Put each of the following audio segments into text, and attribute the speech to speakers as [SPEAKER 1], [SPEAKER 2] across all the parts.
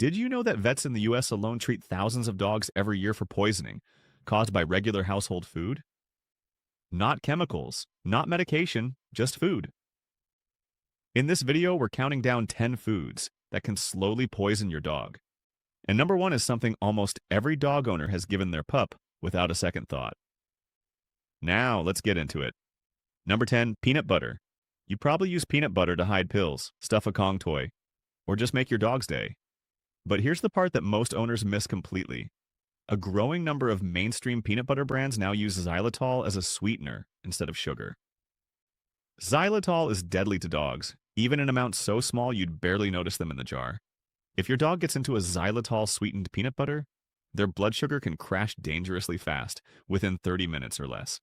[SPEAKER 1] Did you know that vets in the US alone treat thousands of dogs every year for poisoning caused by regular household food? Not chemicals, not medication, just food. In this video, we're counting down 10 foods that can slowly poison your dog. And number one is something almost every dog owner has given their pup without a second thought. Now, let's get into it. Number 10, peanut butter. You probably use peanut butter to hide pills, stuff a Kong toy, or just make your dog's day. But here's the part that most owners miss completely. A growing number of mainstream peanut butter brands now use xylitol as a sweetener instead of sugar. Xylitol is deadly to dogs, even in amounts so small you'd barely notice them in the jar. If your dog gets into a xylitol-sweetened peanut butter, their blood sugar can crash dangerously fast, within 30 minutes or less.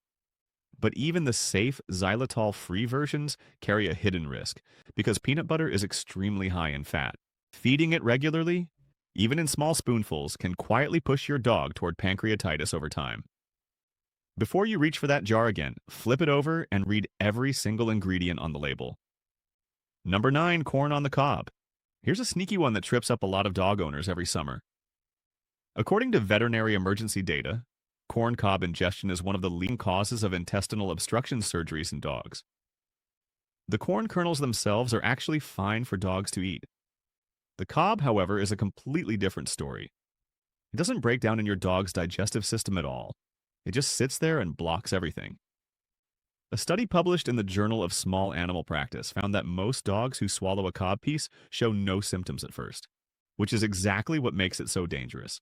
[SPEAKER 1] But even the safe xylitol-free versions carry a hidden risk, because peanut butter is extremely high in fat. Feeding it regularly, even in small spoonfuls, can quietly push your dog toward pancreatitis over time. Before you reach for that jar again, flip it over and read every single ingredient on the label. Number 9, corn on the cob. Here's a sneaky one that trips up a lot of dog owners every summer. According to veterinary emergency data, corn cob ingestion is one of the leading causes of intestinal obstruction surgeries in dogs. The corn kernels themselves are actually fine for dogs to eat. The cob, however, is a completely different story. It doesn't break down in your dog's digestive system at all. It just sits there and blocks everything. A study published in the Journal of Small Animal Practice found that most dogs who swallow a cob piece show no symptoms at first, which is exactly what makes it so dangerous.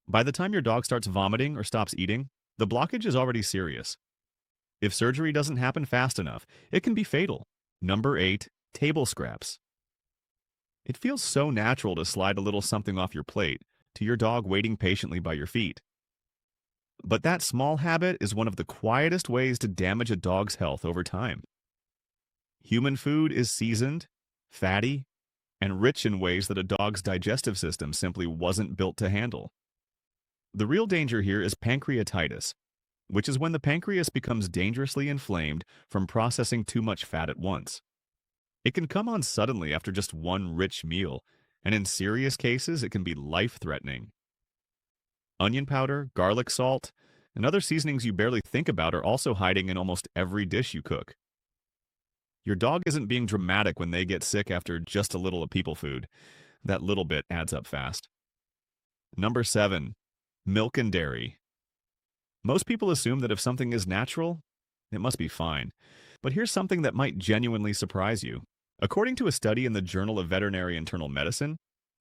[SPEAKER 1] By the time your dog starts vomiting or stops eating, the blockage is already serious. If surgery doesn't happen fast enough, it can be fatal. Number 8, table scraps. It feels so natural to slide a little something off your plate to your dog waiting patiently by your feet. But that small habit is one of the quietest ways to damage a dog's health over time. Human food is seasoned, fatty, and rich in ways that a dog's digestive system simply wasn't built to handle. The real danger here is pancreatitis, which is when the pancreas becomes dangerously inflamed from processing too much fat at once. It can come on suddenly after just one rich meal, and in serious cases, it can be life-threatening. Onion powder, garlic salt, and other seasonings you barely think about are also hiding in almost every dish you cook. Your dog isn't being dramatic when they get sick after just a little of people food. That little bit adds up fast. Number 7, milk and dairy. Most people assume that if something is natural, it must be fine. But here's something that might genuinely surprise you. According to a study in the Journal of Veterinary Internal Medicine,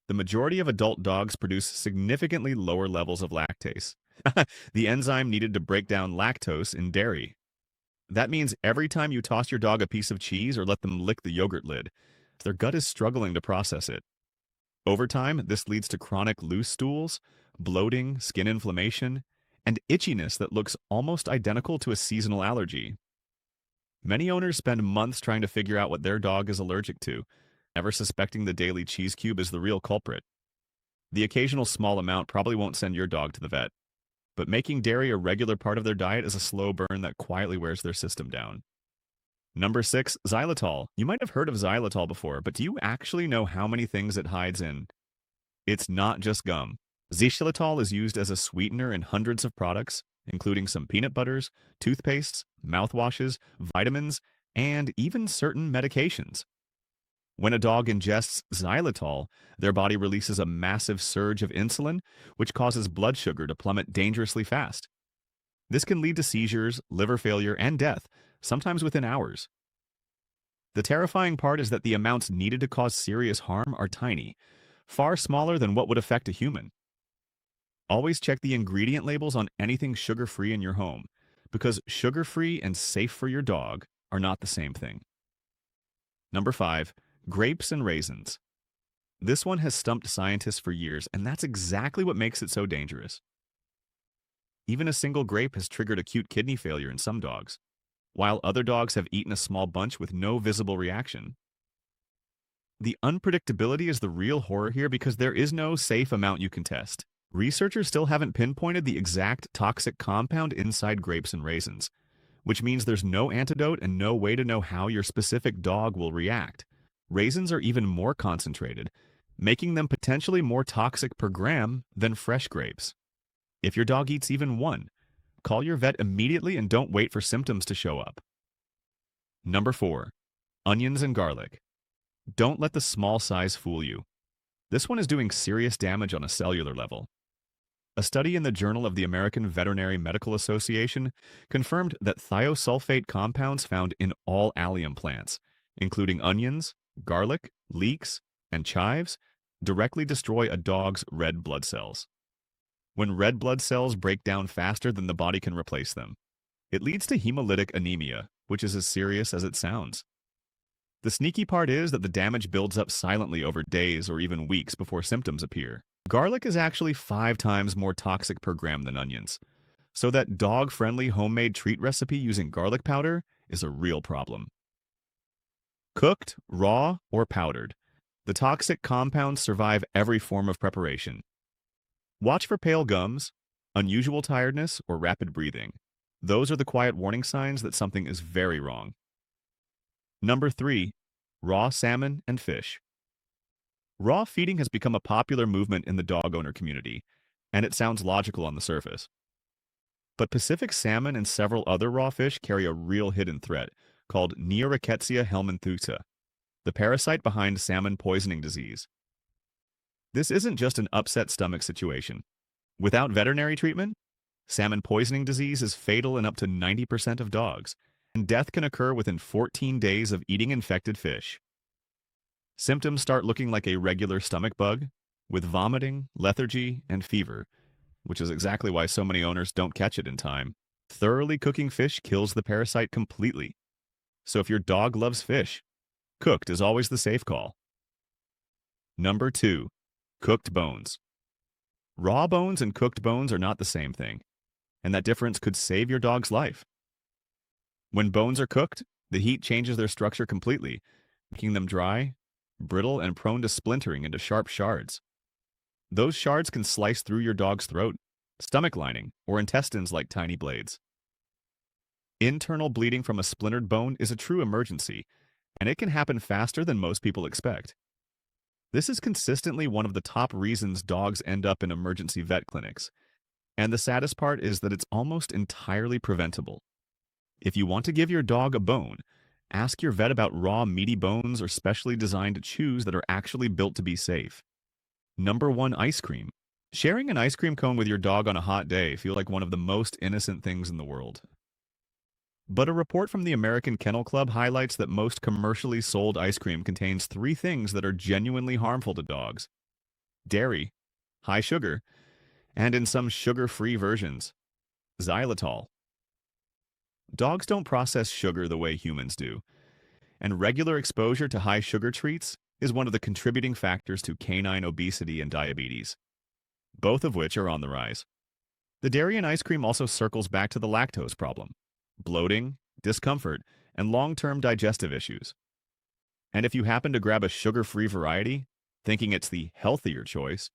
[SPEAKER 1] the majority of adult dogs produce significantly lower levels of lactase, the enzyme needed to break down lactose in dairy. That means every time you toss your dog a piece of cheese or let them lick the yogurt lid, their gut is struggling to process it. Over time, this leads to chronic loose stools, bloating, skin inflammation, and itchiness that looks almost identical to a seasonal allergy. Many owners spend months trying to figure out what their dog is allergic to, never suspecting the daily cheese cube is the real culprit. The occasional small amount probably won't send your dog to the vet, but making dairy a regular part of their diet is a slow burn that quietly wears their system down. Number 6, xylitol. You might have heard of xylitol before, but do you actually know how many things it hides in? It's not just gum. Xylitol is used as a sweetener in hundreds of products, including some peanut butters, toothpastes, mouthwashes, vitamins, and even certain medications. When a dog ingests xylitol, their body releases a massive surge of insulin, which causes blood sugar to plummet dangerously fast. This can lead to seizures, liver failure, and death, sometimes within hours. The terrifying part is that the amounts needed to cause serious harm are tiny, far smaller than what would affect a human. Always check the ingredient labels on anything sugar-free in your home, because sugar-free and safe for your dog are not the same thing. Number 5, grapes and raisins. This one has stumped scientists for years, and that's exactly what makes it so dangerous. Even a single grape has triggered acute kidney failure in some dogs, while other dogs have eaten a small bunch with no visible reaction. The unpredictability is the real horror here because there is no safe amount you can test. Researchers still haven't pinpointed the exact toxic compound inside grapes and raisins, which means there's no antidote and no way to know how your specific dog will react. Raisins are even more concentrated, making them potentially more toxic per gram than fresh grapes. If your dog eats even one, call your vet immediately and don't wait for symptoms to show up. Number 4. Onions and garlic. Don't let the small size fool you. This one is doing serious damage on a cellular level. A study in the Journal of the American Veterinary Medical Association confirmed that thiosulfate compounds found in all allium plants, including onions, garlic, leeks, and chives, directly destroy a dog's red blood cells. When red blood cells break down faster than the body can replace them, it leads to hemolytic anemia, which is as serious as it sounds. The sneaky part is that the damage builds up silently over days or even weeks before symptoms appear. Garlic is actually 5 times more toxic per gram than onions, so that dog-friendly homemade treat recipe using garlic powder is a real problem. Cooked, raw, or powdered, the toxic compounds survive every form of preparation. Watch for pale gums, unusual tiredness, or rapid breathing. Those are the quiet warning signs that something is very wrong. Number 3. Raw salmon and fish. Raw feeding has become a popular movement in the dog owner community, and it sounds logical on the surface. But Pacific salmon and several other raw fish carry a real hidden threat called Neorickettsia helminthusa, the parasite behind salmon poisoning disease. This isn't just an upset stomach situation. Without veterinary treatment, salmon poisoning disease is fatal in up to 90% of dogs, and death can occur within 14 days of eating infected fish. Symptoms start looking like a regular stomach bug, with vomiting, lethargy, and fever, which is exactly why so many owners don't catch it in time. Thoroughly cooking fish kills the parasite completely. So if your dog loves fish, cooked is always the safe call. Number 2. Cooked bones. Raw bones and cooked bones are not the same thing, and that difference could save your dog's life. When bones are cooked, the heat changes their structure completely, making them dry, brittle, and prone to splintering into sharp shards. Those shards can slice through your dog's throat, stomach lining, or intestines like tiny blades. Internal bleeding from a splintered bone is a true emergency, and it can happen faster than most people expect. This is consistently one of the top reasons dogs end up in emergency vet clinics, and the saddest part is that it's almost entirely preventable. If you want to give your dog a bone, ask your vet about raw, meaty bones or specially designed chews that are actually built to be safe. Number 1. Ice cream. Sharing an ice cream cone with your dog on a hot day feels like one of the most innocent things in the world. But a report from the American Kennel Club highlights that most commercially sold ice cream contains 3 things that are genuinely harmful to dogs: dairy, high sugar, and in some sugar-free versions, xylitol. Dogs don't process sugar the way humans do, and regular exposure to high sugar treats is one of the contributing factors to canine obesity and diabetes, both of which are on the rise. The dairy in ice cream also circles back to the lactose problem: bloating, discomfort, and long-term digestive issues. And if you happen to grab a sugar-free variety, thinking it's the healthier choice,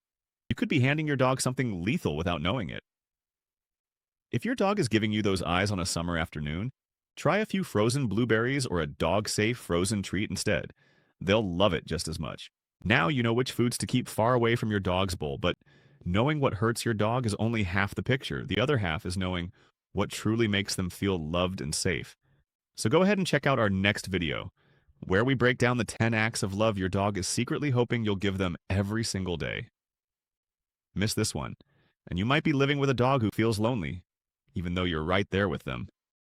[SPEAKER 1] you could be handing your dog something lethal without knowing it. If your dog is giving you those eyes on a summer afternoon, try a few frozen blueberries or a dog-safe frozen treat instead. They'll love it just as much. Now you know which foods to keep far away from your dog's bowl, but knowing what hurts your dog is only half the picture. The other half is knowing what truly makes them feel loved and safe. So go ahead and check out our next video, where we break down the 10 acts of love your dog is secretly hoping you'll give them every single day. Miss this one, and you might be living with a dog who feels lonely, even though you're right there with them.